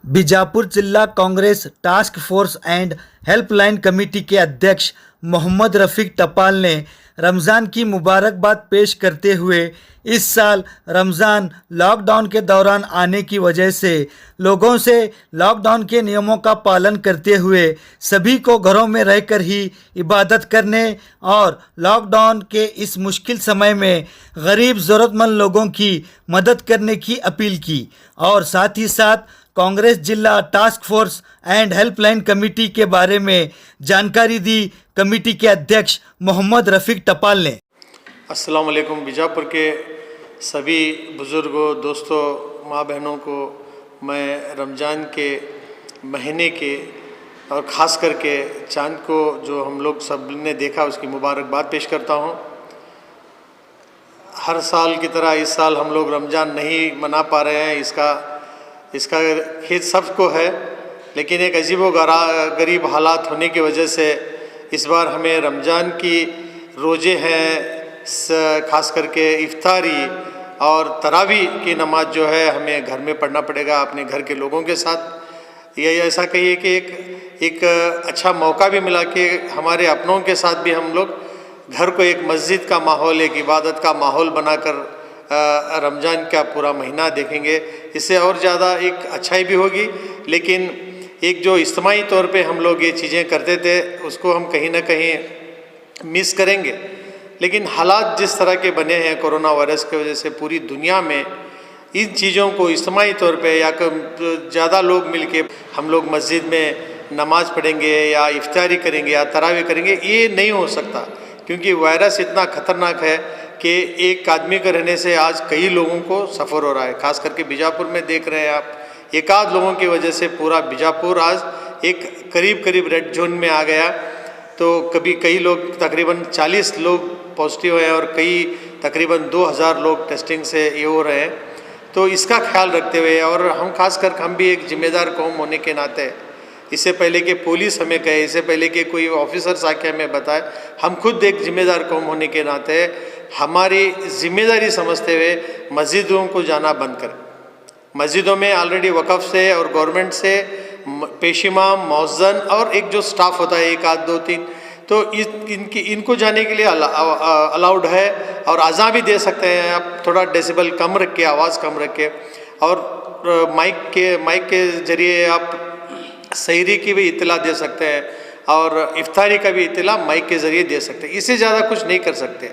बीजापुर जिला Congress task force and helpline committee के अध्यक्ष मोहम्मद रफीक टपाल ने रमज़ान की मुबारकबाद पेश करते हुए इस साल रमज़ान लॉकडाउन के दौरान आने की वजह से लोगों से लॉकडाउन के नियमों का पालन करते हुए सभी को घरों में रहकर ही इबादत करने और लॉकडाउन के इस मुश्किल समय में गरीब ज़रूरतमंद लोगों की मदद करने की अपील की और साथ ही साथ कांग्रेस जिला task force and helpline committee के बारे में जानकारी दी कमेटी के अध्यक्ष मोहम्मद रफीक टपाल ने। अस्सलाम वालेकुम। बीजापुर के सभी बुज़ुर्गों, दोस्तों, माँ बहनों को मैं रमज़ान के महीने के और ख़ास करके चाँद को जो हम लोग सब ने देखा उसकी मुबारकबाद पेश करता हूँ। हर साल की तरह इस साल हम लोग रमज़ान नहीं मना पा रहे हैं, इसका खेद सबको है, लेकिन एक अजीबो गरीब हालात होने की वजह से इस बार हमें रमज़ान की रोज़े हैं, ख़ास करके इफ्तारी और तरावी की नमाज जो है हमें घर में पढ़ना पड़ेगा अपने घर के लोगों के साथ। ये ऐसा कहिए कि एक अच्छा मौका भी मिला कि हमारे अपनों के साथ भी हम लोग घर को एक मस्जिद का माहौल, एक इबादत का माहौल बनाकर रमज़ान का पूरा महीना देखेंगे। इससे और ज़्यादा एक अच्छाई भी होगी, लेकिन एक जो इज्तिमाई तौर पे हम लोग ये चीज़ें करते थे उसको हम कहीं ना कहीं मिस करेंगे। लेकिन हालात जिस तरह के बने हैं कोरोना वायरस की वजह से पूरी दुनिया में इन चीज़ों को इज्तिमाई तौर पे या ज़्यादा लोग मिलके हम लोग मस्जिद में नमाज़ पढ़ेंगे या इफ्तारी करेंगे या तरावी करेंगे, ये नहीं हो सकता, क्योंकि वायरस इतना ख़तरनाक है कि एक आदमी के रहने से आज कई लोगों को सफ़र हो रहा है। ख़ास करके बीजापुर में देख रहे हैं आप, एक आध लोगों की वजह से पूरा बीजापुर आज एक करीब रेड जोन में आ गया। तो कई लोग तकरीबन 40 लोग पॉजिटिव हैं और कई तकरीबन 2000 लोग टेस्टिंग से ये हो रहे हैं। तो इसका ख्याल रखते हुए और हम भी एक जिम्मेदार कौम होने के नाते, इससे पहले कि पुलिस हमें कहे, इससे पहले कि कोई ऑफिसर्स आके हमें बताए, हम खुद एक जिम्मेदार कौम होने के नाते हमारी जिम्मेदारी समझते हुए मस्जिदों को जाना बंद करें। मस्जिदों में ऑलरेडी वक़फ़ से और गवर्नमेंट से पेशिमाम, मौज़न और एक जो स्टाफ होता है, एक आध दो तीन, तो इनको जाने के लिए अलाउड है और अज़ान भी दे सकते हैं। आप थोड़ा डेसिबल कम रख के, आवाज़ कम रख के, और माइक के ज़रिए आप सहरी की भी इत्तला दे सकते हैं और इफ्तारी का भी इत्तला माइक के ज़रिए दे सकते हैं। इससे ज़्यादा कुछ नहीं कर सकते।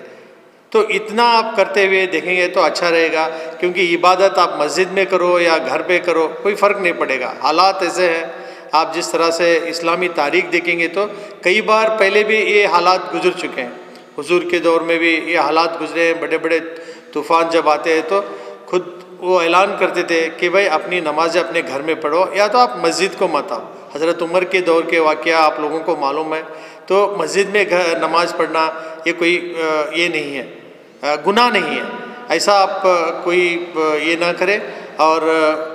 तो इतना आप करते हुए देखेंगे तो अच्छा रहेगा, क्योंकि इबादत आप मस्जिद में करो या घर पे करो कोई फ़र्क नहीं पड़ेगा। हालात ऐसे हैं, आप जिस तरह से इस्लामी तारीख़ देखेंगे तो कई बार पहले भी ये हालात गुजर चुके हैं। हुजूर के दौर में भी ये हालात गुजरे हैं। बड़े बड़े तूफ़ान जब आते हैं तो खुद वो ऐलान करते थे कि भाई अपनी नमाज़ें अपने घर में पढ़ो या तो आप मस्जिद को मत आओ। हज़रत उमर के दौर के वाक़या आप लोगों को मालूम है। तो मस्जिद में नमाज़ पढ़ना ये कोई ये नहीं है, गुनाह नहीं है। ऐसा आप कोई ये ना करें। और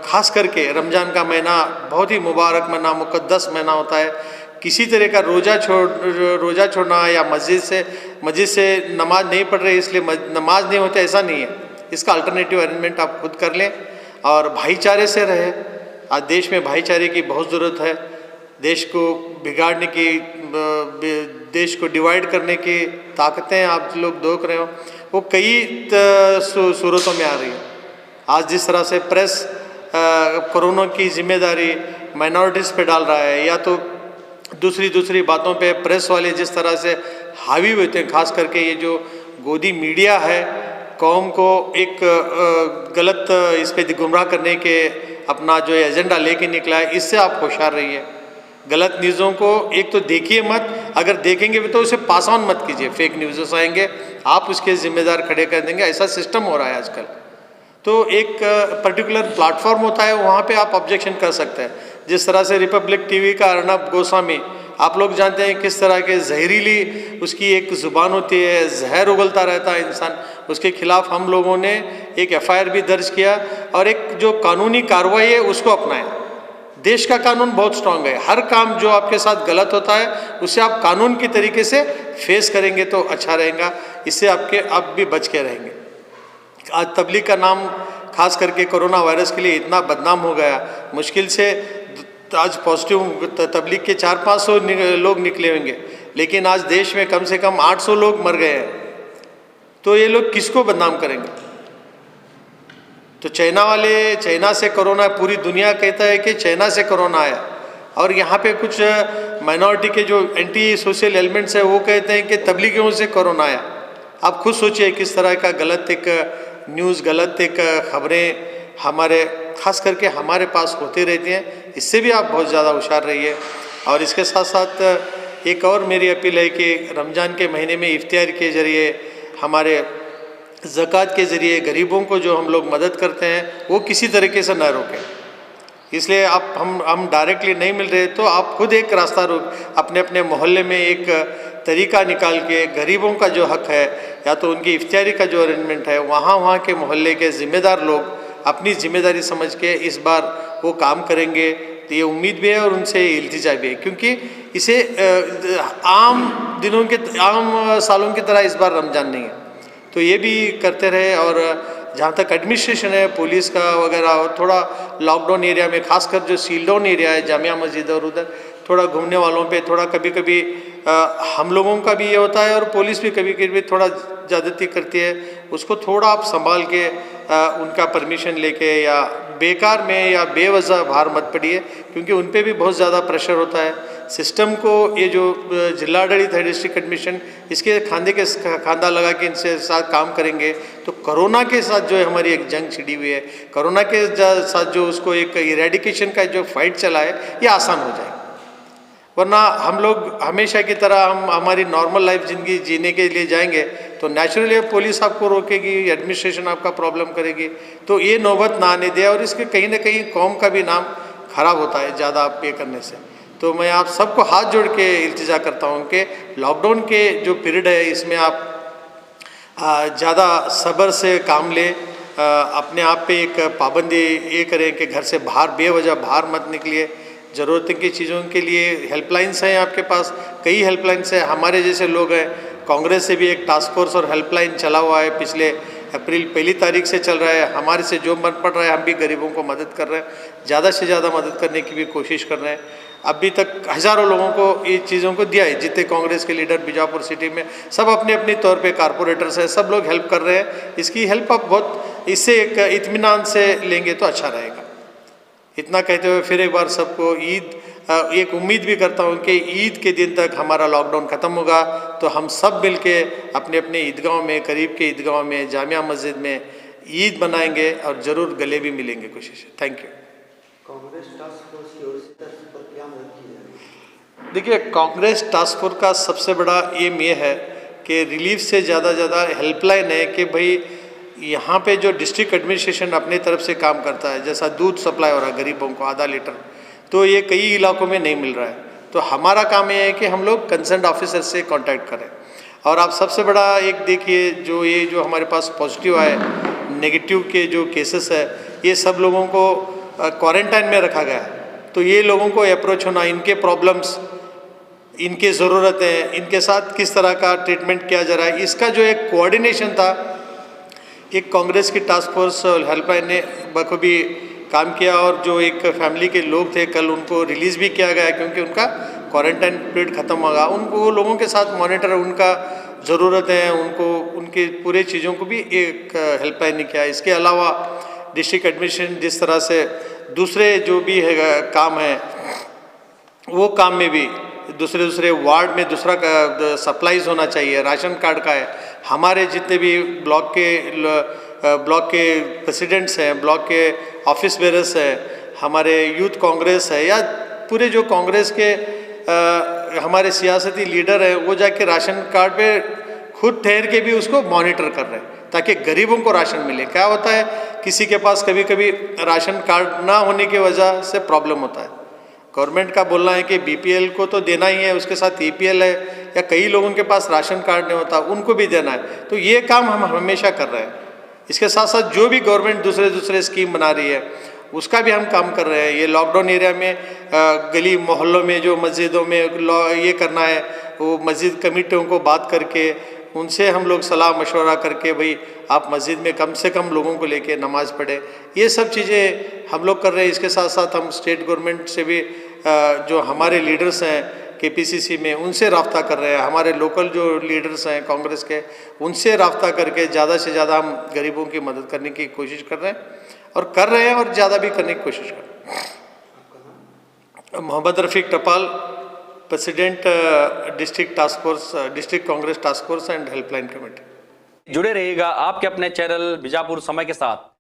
ख़ास करके रमज़ान का महीना बहुत ही मुबारक महीना, मुक़द्दस महीना होता है। किसी तरह का रोज़ा छोड़ना या मस्जिद से नमाज नहीं पढ़ रहे इसलिए नमाज नहीं होते, ऐसा नहीं है। इसका अल्टरनेटिव अरेंजमेंट आप खुद कर लें और भाईचारे से रहें। आज देश में भाईचारे की बहुत ज़रूरत है। देश को बिगाड़ने की, देश को डिवाइड करने की ताकतें आप लोग देख रहे हो, वो कई सूरतों में आ रही है। आज जिस तरह से प्रेस कोरोना की जिम्मेदारी माइनॉरिटीज़ पे डाल रहा है, या तो दूसरी बातों पे प्रेस वाले जिस तरह से हावी होते हैं, ख़ास करके ये जो गोदी मीडिया है, कौम को एक गलत इस पे गुमराह करने के अपना जो एजेंडा लेके निकला है, इससे आप होशियार रहिए। गलत न्यूज़ों को एक तो देखिए मत, अगर देखेंगे भी तो उसे पास ऑन मत कीजिए। फेक न्यूज़ आएंगे, आप उसके ज़िम्मेदार खड़े कर देंगे। ऐसा सिस्टम हो रहा है आजकल। तो एक पर्टिकुलर प्लेटफॉर्म होता है, वहाँ पे आप ऑब्जेक्शन कर सकते हैं। जिस तरह से रिपब्लिक टीवी का अर्नब गोस्वामी, आप लोग जानते हैं किस तरह के जहरीली उसकी एक ज़ुबान होती है, जहर उगलता रहता है इंसान। उसके खिलाफ हम लोगों ने एक FIR भी दर्ज किया और एक जो कानूनी कार्रवाई है उसको अपनाया। देश का कानून बहुत स्ट्रांग है। हर काम जो आपके साथ गलत होता है उससे आप कानून की तरीके से फेस करेंगे तो अच्छा रहेगा। इससे आप भी बच के रहेंगे। आज तबलीग का नाम खास करके कोरोना वायरस के लिए इतना बदनाम हो गया, मुश्किल से आज पॉजिटिव तबलीग के 400-500 लोग निकले होंगे, लेकिन आज देश में कम से कम 800 लोग मर गए हैं। तो ये लोग किसको बदनाम करेंगे? तो चाइना से कोरोना, पूरी दुनिया कहता है कि चाइना से कोरोना आया, और यहाँ पे कुछ माइनॉरिटी के जो एंटी सोशल एलिमेंट्स है वो कहते हैं कि तबलीगियों से कोरोना आया। आप खुद सोचिए किस तरह का गलत एक न्यूज़, गलत एक खबरें हमारे खास करके हमारे पास होती रहती हैं। इससे भी आप बहुत ज़्यादा होशियार रहिए। और इसके साथ साथ एक और मेरी अपील है कि रमज़ान के महीने में इफ्तियार के ज़रिए, हमारे ज़कात के ज़रिए गरीबों को जो हम लोग मदद करते हैं वो किसी तरीके से न रोकें। इसलिए आप हम डायरेक्टली नहीं मिल रहे तो आप खुद एक रास्ता अपने अपने मोहल्ले में एक तरीका निकाल के गरीबों का जो हक है या तो उनकी इफ्तियारी का जो अरेंजमेंट है वहाँ के मोहल्ले के ज़िम्मेदार लोग अपनी ज़िम्मेदारी समझ के इस बार वो काम करेंगे। तो ये उम्मीद भी है और उनसे इल्तिजा भी है, क्योंकि इसे आम सालों की तरह इस बार रमज़ान नहीं है। तो ये भी करते रहे। और जहाँ तक एडमिनिस्ट्रेशन है, पुलिस का वगैरह, थोड़ा लॉकडाउन एरिया में खासकर जो सील डाउन एरिया है, जामिया मस्जिद और उधर थोड़ा घूमने वालों पे थोड़ा कभी कभी हम लोगों का भी ये होता है और पुलिस भी कभी कभी थोड़ा ज़्यादती करती है। उसको थोड़ा आप संभाल के उनका परमिशन लेके, या बेकार में या बेवजह बाहर मत पड़िए, क्योंकि उन पे भी बहुत ज़्यादा प्रेशर होता है। सिस्टम को ये जो जिलाडಳಿತ है, डिस्ट्रिक्ट एडमिशन, इसके खांदे के खांदा लगा के इनसे साथ काम करेंगे तो कोरोना के साथ जो है हमारी एक जंग छिड़ी हुई है, कोरोना के साथ जो उसको एक इरेडिकेशन का जो फाइट चला है ये आसान हो जाएगा। वरना हम लोग हमेशा की तरह हम हमारी नॉर्मल लाइफ ज़िंदगी जीने के लिए जाएंगे तो नेचुरली पुलिस आपको रोकेगी, एडमिनिस्ट्रेशन आपका प्रॉब्लम करेगी। तो ये नौबत ना आने दे, और इसके कहीं ना कहीं कौम का भी नाम खराब होता है ज़्यादा पे करने से। तो मैं आप सबको हाथ जोड़ के इल्तिजा करता हूँ कि लॉकडाउन के जो पीरियड है इसमें आप ज़्यादा सब्र से काम लें, अपने आप पे एक पाबंदी ये करें कि घर से बाहर बेवजह बाहर मत निकलिए। ज़रूरत की चीज़ों के लिए हेल्पलाइंस हैं आपके पास, कई हेल्पलाइंस हैं। हमारे जैसे लोग हैं, कांग्रेस से भी एक टास्क फोर्स और हेल्पलाइन चला हुआ है, पिछले अप्रैल 1 तारीख से चल रहा है। हमारे से जो मन पड़ रहा है हम भी गरीबों को मदद कर रहे हैं, ज़्यादा से ज़्यादा मदद करने की भी कोशिश कर रहे हैं। अभी तक हज़ारों लोगों को ये चीज़ों को दिया है, जितने कांग्रेस के लीडर बीजापुर सिटी में सब अपने अपने तौर पे कारपोरेटर्स हैं, सब लोग हेल्प कर रहे हैं। इसकी हेल्प आप बहुत इससे एक इत्मीनान से लेंगे तो अच्छा रहेगा। इतना कहते हुए फिर एक बार सबको ईद, एक उम्मीद भी करता हूँ कि ईद के दिन तक हमारा लॉकडाउन ख़त्म होगा तो हम सब मिल के अपने अपने ईदगाहों में, करीब के ईदगाहों में, जामिया मस्जिद में ईद मनाएंगे और ज़रूर गले भी मिलेंगे। कोशिश है। Thank you. Congress task force की ओर से तरफ पर क्या मदद की जाएगी? देखिए, कांग्रेस टास्क फोर्स का सबसे बड़ा एम ये है कि रिलीफ से ज़्यादा हेल्पलाइन है कि भाई यहाँ पे जो डिस्ट्रिक्ट एडमिनिस्ट्रेशन अपने तरफ से काम करता है, जैसा दूध सप्लाई हो रहा है गरीबों को आधा लीटर, तो ये कई इलाकों में नहीं मिल रहा है। तो हमारा काम ये है कि हम लोग कंसर्न ऑफिसर से कांटेक्ट करें। और आप सबसे बड़ा एक देखिए, जो हमारे पास पॉजिटिव आए, नेगेटिव के जो केसेस है, ये सब लोगों को क्वारंटाइन में रखा गया है। तो ये लोगों को अप्रोच होना, इनके प्रॉब्लम्स, इनके ज़रूरतें, इनके साथ किस तरह का ट्रीटमेंट किया जा रहा है, इसका जो एक कोऑर्डिनेशन था, एक कांग्रेस की टास्क फोर्स हेल्पलाइन ने बखूबी काम किया। और जो एक फैमिली के लोग थे, कल उनको रिलीज़ भी किया गया क्योंकि उनका क्वारंटाइन पीरियड ख़त्म होगा। उनको लोगों के साथ मॉनिटर, उनका ज़रूरतें, उनको उनके पूरे चीज़ों को भी एक हेल्पलाइन ने किया। इसके अलावा डिस्ट्रिक्ट एडमिनिस्ट्रेशन जिस तरह से दूसरे जो भी है काम है, वो काम में भी दूसरे वार्ड में दूसरा सप्लाईज होना चाहिए। राशन कार्ड का है, हमारे जितने भी ब्लॉक के प्रेसिडेंट्स हैं, ब्लॉक के ऑफिस बेरर्स हैं, हमारे यूथ कांग्रेस है, या पूरे जो कांग्रेस के हमारे सियासती लीडर हैं, वो जाके राशन कार्ड पे खुद ठहर के भी उसको मॉनिटर कर रहे हैं ताकि गरीबों को राशन मिले। क्या होता है, किसी के पास कभी कभी राशन कार्ड ना होने की वजह से प्रॉब्लम होता है। गवर्नमेंट का बोलना है कि बीपीएल को तो देना ही है, उसके साथ ईपीएल है, या कई लोगों के पास राशन कार्ड नहीं होता, उनको भी देना है। तो ये काम हम हमेशा कर रहे हैं। इसके साथ साथ जो भी गवर्नमेंट दूसरे स्कीम बना रही है उसका भी हम काम कर रहे हैं। ये लॉकडाउन एरिया में गली मोहल्लों में जो मस्जिदों में ये करना है, वो मस्जिद कमेटियों को बात करके उनसे हम लोग सलाह मशवरा करके भाई आप मस्जिद में कम से कम लोगों को लेके नमाज़ पढ़े, ये सब चीज़ें हम लोग कर रहे हैं। इसके साथ साथ हम स्टेट गवर्नमेंट से भी जो हमारे लीडर्स हैं KPCC में, उनसे रब्ता कर रहे हैं। हमारे लोकल जो लीडर्स हैं कांग्रेस के, उनसे रब्ता करके ज़्यादा से ज़्यादा हम गरीबों की मदद करने की कोशिश कर रहे हैं और ज़्यादा भी करने की कोशिश कर रहे हैं। मोहम्मद रफ़ीक टपाल, president district Congress task force and helpline committee. जुड़े रहिएगा आपके अपने चैनल बीजापुर समय के साथ।